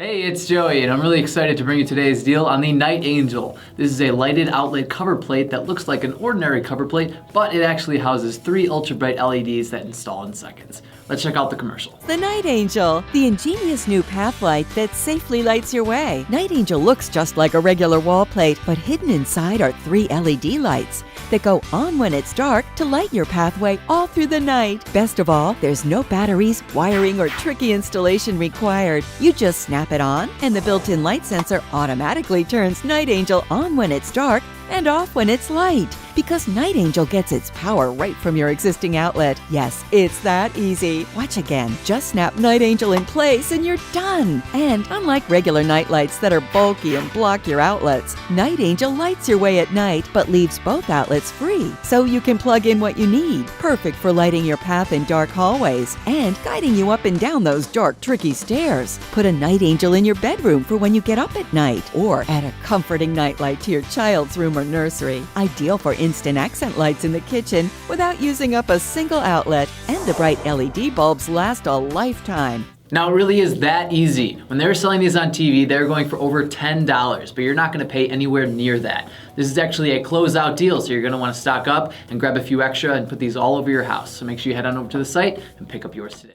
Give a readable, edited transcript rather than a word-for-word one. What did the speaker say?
Hey, it's Joey, and I'm really excited to bring you today's deal on the Night Angel. This is a lighted outlet cover plate that looks like an ordinary cover plate, but it actually houses 3 ultra bright LEDs that install in seconds. Let's check out the commercial. The Night Angel, the ingenious new path light that safely lights your way. Night Angel looks just like a regular wall plate, but hidden inside are 3 LED lights that go on when it's dark to light your pathway all through the night. Best of all, there's no batteries, wiring, or tricky installation required. You just snap it on, and the built-in light sensor automatically turns Night Angel on when it's dark and off when it's light, because Night Angel gets its power right from your existing outlet. Yes, it's that easy. Watch again. Just snap Night Angel in place and you're done. And unlike regular night lights that are bulky and block your outlets, Night Angel lights your way at night but leaves both outlets free, so you can plug in what you need. Perfect for lighting your path in dark hallways and guiding you up and down those dark, tricky stairs. Put a Night Angel in your bedroom for when you get up at night, or add a comforting nightlight to your child's room or nursery. Ideal for instant accent lights in the kitchen without using up a single outlet, and the bright LED bulbs last a lifetime. Now it really is that easy. When they were selling these on TV, they were going for over $10, but you're not gonna pay anywhere near that. This is actually a closeout deal, so you're gonna wanna stock up and grab a few extra and put these all over your house. So make sure you head on over to the site and pick up yours today.